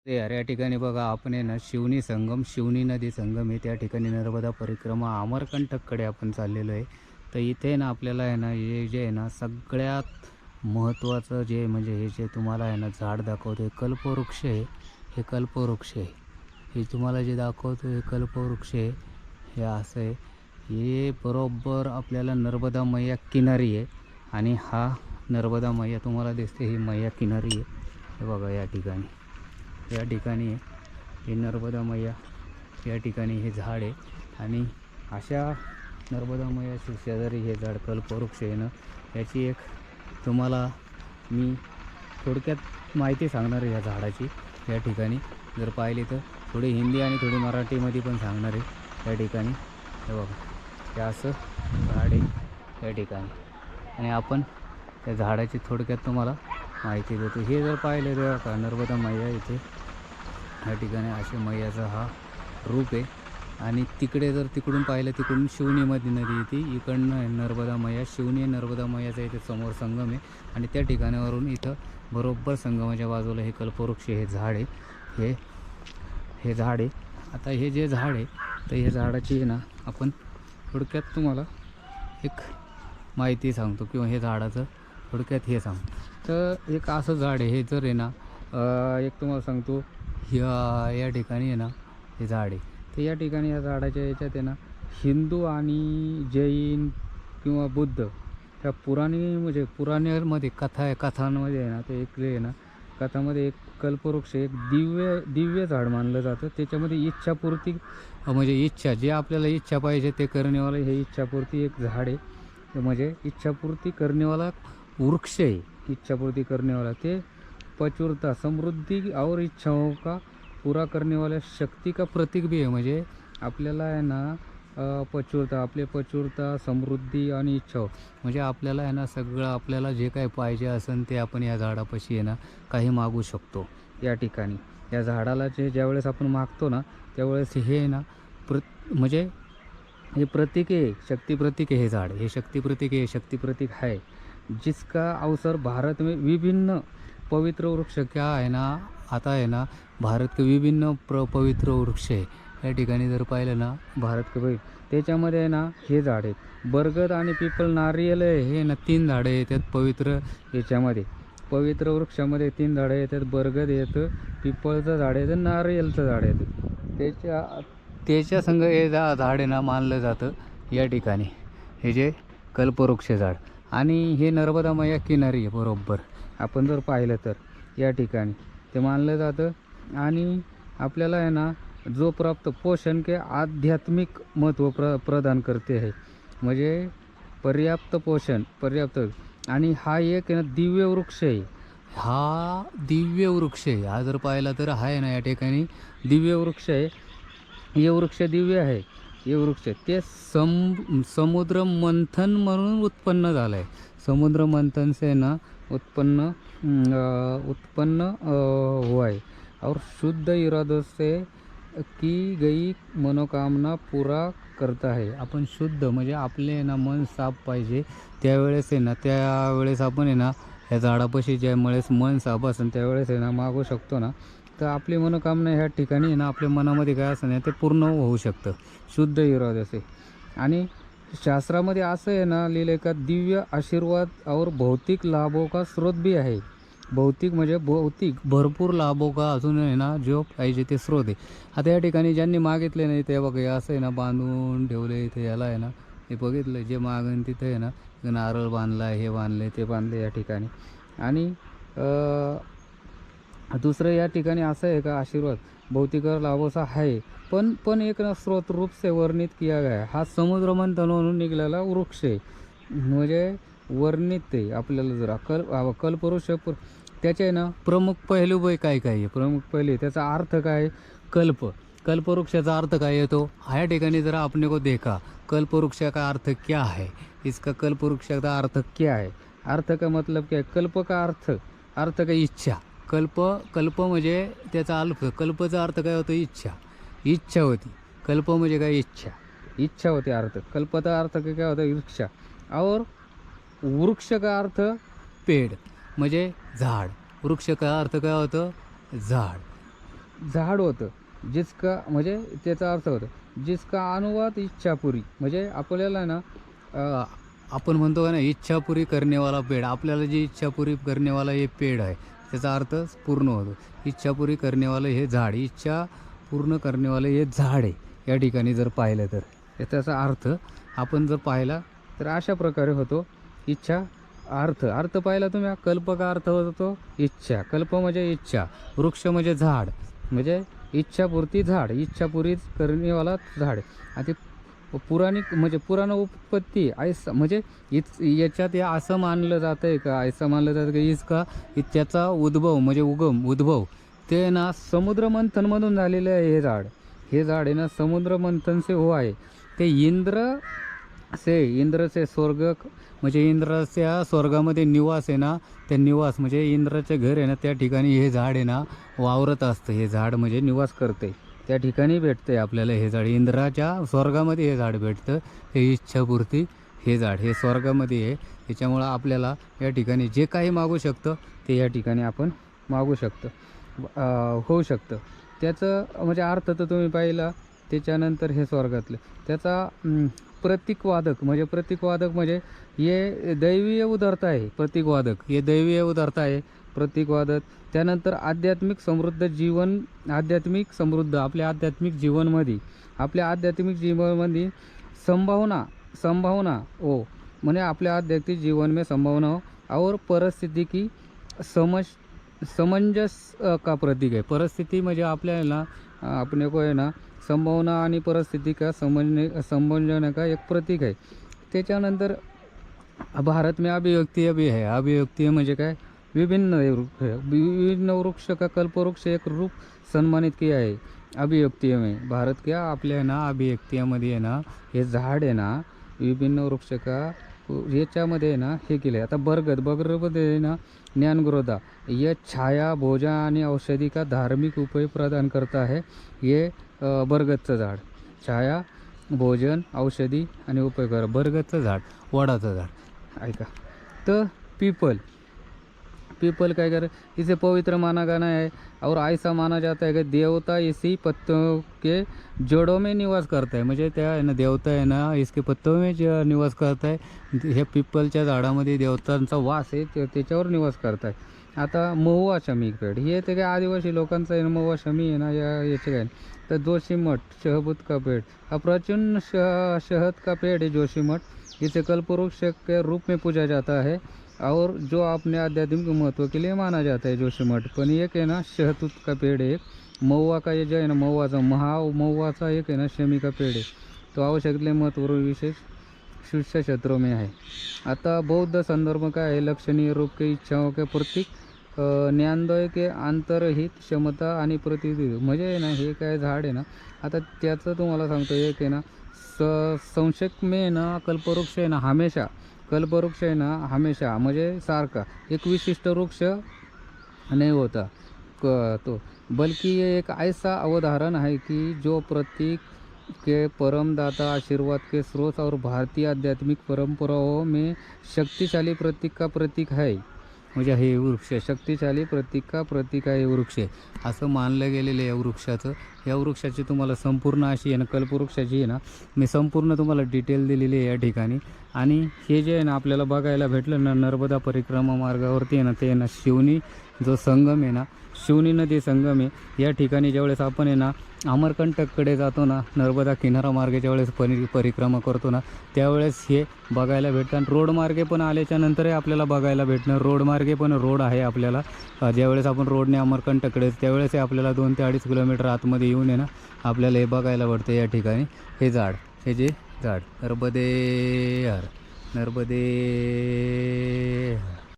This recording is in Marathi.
ते यार या ठिकाणी बघा आपण आहे ना शिवनी संगम, शिवनी नदी संगम आहे त्या ठिकाणी नर्मदा परिक्रमा अमरकंटककडे आपण चाललेलो आहे. तर इथे ना आपल्याला आहे ना हे जे आहे ना सगळ्यात महत्त्वाचं जे म्हणजे हे जे तुम्हाला आहे ना झाड दाखवतो हे कल्पवृक्ष आहे. हे कल्पवृक्ष आहे. हे तुम्हाला जे दाखवतो हे कल्पवृक्ष आहे. हे असं आहे. हे बरोबर आपल्याला नर्मदा मैया किनारी आहे आणि हा नर्मदा मैया तुम्हाला दिसते ही मैया किनारी आहे. हे बघा या ठिकाणी. या ठिकाणी हे नर्मदा मैया या ठिकाणी हे झाड आहे आणि अशा नर्मदा मैयाच्या शेजारी हे झाड कल्पवृक्ष आहे ना याची एक तुम्हाला मी थोडक्यात माहिती सांगणार आहे या झाडाची. या ठिकाणी जर पाहिली तर थोडी हिंदी आणि थोडी मराठीमध्ये पण सांगणार आहे या ठिकाणी. हे बघा हे असं झाड आहे या ठिकाणी आणि आपण त्या झाडाची थोडक्यात तुम्हाला माहिती देतो. हे जर पाहिलं तर का नर्मदा मैया इथे या ठिकाणी असे मैयाचा हा रूप आहे आणि तिकडे जर तिकडून पाहिलं तिकडून शिवनीमध्ये नदी येते, इकडनं नर्मदा मैया शिवनी नर्मदा मैयाचा इथे समोर संगम आहे आणि त्या ठिकाणावरून इथं बरोबर संगमाच्या बाजूला हे कल्पवृक्ष हे झाड आहे. हे झाड आहे. आता हे जे झाड आहे तर हे झाडाची आहे ना आपण थोडक्यात तुम्हाला एक माहिती सांगतो किंवा हे झाडाचं थोडक्यात हे सांगतो. तर एक असं झाड आहे हे जर आहे ना एक तुम्हाला सांगतो या ठिकाणी आहे ना हे झाड आहे. तर या ठिकाणी या झाडाच्या याच्यात आहे ना हिंदू आणि जैन किंवा बुद्ध ह्या म्हणजे पुराणामध्ये कथा आहे कथांमध्ये आहे ना ते एक आहे ना कथामध्ये एक कल्पवृक्ष एक दिव्य झाड मानलं जातं. त्याच्यामध्ये इच्छापूर्ती म्हणजे इच्छा जे आपल्याला इच्छा पाहिजे ते करण्यावाला हे इच्छापूर्ती एक झाड आहे. म्हणजे इच्छापूर्ती करण्यावाला वृक्ष आहे. इच्छापूर्ती करनेवाला ते प्रचुरता समृद्धि और इच्छाओं का पूरा करने वाला शक्ति का प्रतीक भी है. म्हणजे आपल्याला आहे ना प्रचुरता समृद्धी आणि इच्छा म्हणजे आपल्याला आहे ना सगळं आपल्याला जे काही पाहिजे असेल ते आपण या झाडापाशी आहे ना काही मागू शकतो. या ठिकाणी या झाडाला ज्यावेळेस आपण मागतो ना त्यावेळेस हे आहे ना म्हणजे हे प्रतीक आहे शक्ति प्रतीक आहे. हे झाड हे शक्ति प्रतीक आहे. शक्ति प्रतीक है जिसका अवसर भारत में विभिन्न पवित्र वृक्ष क्या आहे ना आता आहे ना भारत के विभिन्न पवित्र वृक्ष आहे. या ठिकाणी जर पाहिलं ना भारत के त्याच्यामध्ये आहे ना हे झाड आहेत बरगद आणि पिपल नारियल हे ना 3 झाडं येतात पवित्र याच्यामध्ये. पवित्र वृक्षामध्ये 3 झाडं येतात. बरगद येतं, पिपळचं झाड येतं, नारियलचं झाड येतं. त्याच्या संग हे झाड आहे ना मानलं जातं या ठिकाणी. हे जे कल्पवृक्ष झाड आणि हे नर्मदा मैया किनारी आहे बरोबर आपण जर पाहिलं तर या ठिकाणी ते मानलं जातं. आणि आपल्याला आहे ना जो प्राप्त पोषण के आध्यात्मिक महत्त्व प्रदान करते आहे. म्हणजे पर्याप्त पोषण पर्याप्त आणि हा एक आहे ना दिव्य वृक्ष आहे. हा दिव्य वृक्ष आहे. हा जर पाहिला तर हा आहे ना या ठिकाणी दिव्य वृक्ष आहे. हे वृक्ष दिव्य आहे. हे वृक्ष ते समुद्र मंथन म्हणून उत्पन्न झालं आहे. समुद्र मंथन से ना उत्पन्न हुआ है और शुद्ध इरादों से की गई मनोकामना पूरा करता है. आपण शुद्ध म्हणजे आपले ना मन साफ पाहिजे त्यावेळेस आहे ना त्यावेळेस आपण आहे ना ह्या झाडापाशी ज्यावेळेस मन साफ असेल त्यावेळेस आहे ना मागू शकतो ना तर आपली मनोकामना ह्या ठिकाणी आहे ना आपल्या मनामध्ये काय असं नाही ते पूर्ण होऊ शकतं शुद्ध इराद्याचे. आणि शास्त्रामध्ये असं आहे ना लिहिलं का दिव्य आशीर्वाद और भौतिक लाभों का स्रोत भी आहे. भौतिक म्हणजे भौतिक भरपूर लाभों का अजून आहे ना जो पाहिजे ते स्रोत आहे. आता या ठिकाणी ज्यांनी मागितले नाही ते बघा असं आहे ना बांधून ठेवले इथे याला आहे ना हे बघितलं जे मागून तिथे आहे ना नारळ बांधला हे बांधले ते बांधले या ठिकाणी. आणि दुसरं या ठिकाणी असं आहे का आशीर्वाद भौतिक लाभोसा आहे पण एक ना स्रोत रूप से वर्णित किया गया. हा समुद्र मंथन म्हणून निघालेला वृक्ष आहे. म्हणजे वर्णित आहे आपल्याला जरा कल्पवृक्ष त्याचे ना प्रमुख पैलू काय काय आहे. प्रमुख पैलू त्याचा अर्थ काय कल्पवृक्षाचा अर्थ काय येतो ह्या ठिकाणी जरा अपने को देखा कल्पवृक्ष का अर्थ क्या है. इसका कल्पवृक्ष का अर्थ क्या है. अर्थ का मतलब क्या है. कल्प का अर्थ का इच्छा. कल्प म्हणजे त्याचा अल्प कल्पचा अर्थ काय होतो इच्छा होती. कल्प म्हणजे काय इच्छा होती अर्थ. कल्पचा अर्थ काय होता वृक्ष और वृक्ष का अर्थ पेड़ म्हणजे झाड. वृक्ष का अर्थ काय होतं झाड. झाड होतं. जिसका म्हणजे त्याचा अर्थ होतो जिसका अनुवाद इच्छापुरी, म्हणजे आपल्याला ना आपण म्हणतो का ना इच्छापुरी करनेवाला पेड़, आपल्याला जी इच्छापुरी करनेवाला हे पेड़ आहे त्याचा अर्थ पूर्ण होतो. इच्छापुरी करनेवालं हे झाड, इच्छा पूर्ण करनेवालं हे झाड आहे या ठिकाणी जर पाहिलं तर. त्याचा अर्थ आपण जर पाहिला तर अशा प्रकारे होतो. इच्छा अर्थ पाहिला तुम्ही, कल्प का अर्थ होतो इच्छा, कल्प म्हणजे इच्छा, वृक्ष म्हणजे झाड, म्हणजे इच्छापूर्ती झाड, इच्छापुरी करणेवाला झाड. आणि पुराणिक म्हणजे पुराण उत्पत्ती ऐसा म्हणजे याच्यात या असं मानलं जातं आहे का, ऐसा मानलं जातं की इसका त्याचा उद्भव म्हणजे उद्भव ते ना समुद्र मंथनमधून झालेलं आहे. हे झाड आहे ना समुद्र मंथन से हो आहे. ते इंद्र से स्वर्ग म्हणजे इंद्राच्या स्वर्गामध्ये निवास आहे ना, त्या निवास म्हणजे इंद्राचे घर आहे ना त्या ठिकाणी हे झाड आहे ना वावरत असतं. हे झाड म्हणजे निवास करते त्या ठिकाणी भेटते आपल्याला हे झाड. इंद्राच्या स्वर्गामध्ये हे झाड भेटतं. हे इच्छापूर्ती हे झाड हे स्वर्गामध्ये आहे. त्याच्यामुळं आपल्याला या ठिकाणी जे काही मागू शकतं ते या ठिकाणी आपण मागू शकतो, होऊ शकतं. त्याचं म्हणजे अर्थ तर तुम्ही पाहिला. त्याच्यानंतर हे स्वर्गातलं त्याचा प्रतीकवादक म्हणजे हे दैवीय उदारता आहे. प्रतीकवादक हे दैवीय उदारता आहे, प्रतीकवादक. त्यानंतर आध्यात्मिक समृद्ध आपल्या आध्यात्मिक जीवनमध्ये संभावना हो, म्हणजे आपल्या आध्यात्मिक जीवन में संभावना हो और परिस्थिती की समंजस का प्रतीक आहे. परिस्थिती म्हणजे आपल्याला अपने को आहे ना संभावना आणि परिस्थिती का समंजन का एक प्रतीक आहे. त्याच्यानंतर भारत में अभिव्यक्ती है. अभिव्यक्ती म्हणजे काय, विभिन्न वृक्ष का कल्पवृक्ष एक रूप सन्मानित किया है अभिव्यक्ती में. भारत क्या आपल्या ना अभिव्यक्तीमध्ये आहे ना हे झाड आहे ना विभिन्न वृक्ष का याच्यामध्ये आहे ना हे केलं आहे. आता बरगदमध्ये आहे ना ज्ञानगृहदा ये छाया भोजन आणि औषधी का धार्मिक उपयोग प्रदान करता है. हे बरगदचं झाड छाया भोजन औषधी आणि उपयोग, बरगदचं झाड, वडाचं झाड. ऐका तर पीपल काय करे, इसे पवित्र माना गाना है और ऐसा माना जाता है कि देवता इसी पत्तों के जड़ों में निवास करता है. म्हणजे त्या आहे ना देवता आहे ना इसके पत्तों में निवास करता है. हे पिपलच्या झाडामध्ये देवतांचा वास आहे, त्याच्यावर निवास करत आहे. आता महुआ शमी पेड़ हे ते काय आदिवासी लोकांचं आहे ना, महुआ शमी आहे ना याचे काय. तर जोशीमठ शहबूत का पेड़ हा प्राचीन शहद का पेड़ है जोशीमठ. इसे कल्पवृक्ष के रूप में पूजा जाता है और जो अपने आध्यात्मिक महत्व के लिए माना जाता है जोशीमठ. पण एक आहे ना शहतूत का पेड़ है. महुआ का ये जो है ना महुआचा एक है ना शमी का पेड़ है. तो आवश्यकले महत्व विशेष शीर्ष क्षेत्रों में है. आता बौद्ध संदर्भ का है लक्षणीय रूप के इच्छाओं के प्रतीक ज्ञानोदय के अंतर्हित क्षमता आणि प्रतिनिधित्व. म्हणजे आहे ना हे काय झाड आहे ना, आता त्याचं तुम्हाला सांगतो. एक आहे ना संक्षेप में ना कल्पवृक्ष आहे ना हमेशा म्हणजे सारखा एक विशिष्ट वृक्ष नहीं होता तो, बल्कि ये एक ऐसा अवधारण है कि जो प्रतीक के परमदाता आशीर्वाद के स्रोत और भारतीय आध्यात्मिक परंपराओं में शक्तिशाली प्रतीक का प्रतीक है. म्हणजे हे वृक्ष शक्तिशाली प्रतीक का प्रतीक आहे वृक्ष असं मानलं गेलेलं आहे वृक्षाचं. या वृक्षाची तुम्हाला संपूर्ण अशी आहे ना कल्पवृक्षाची आहे ना मी संपूर्ण तुम्हाला डिटेल दिलेली आहे या ठिकाणी. आणि हे जे आहे ना आपल्याला बघायला भेटलं ना नर्मदा परिक्रमा मार्गावरती आहे ना ते आहे ना शिवनी जो संगम आहे ना शिवनी नदी संगम आहे. या ठिकाणी ज्यावेळेस आपण आहे ना अमरकंटककडे जातो ना नर्मदा किनारा मार्गे ज्यावेळेस परिक्रमा करतो ना त्यावेळेस हे बघायला भेटतं. रोड मार्गे पण आल्याच्या नंतरही आपल्याला बघायला भेटणार. रोड मार्गे पण रोड आहे आपल्याला. ज्यावेळेस आपण रोडने अमरकंटककडे त्यावेळेस आपल्याला 2 ते 2.5 किलोमीटर आतमध्ये येऊन आहे ना आपल्याला हे बघायला भेटतं या ठिकाणी हे झाड. हे जे झाड नर्मदे हर.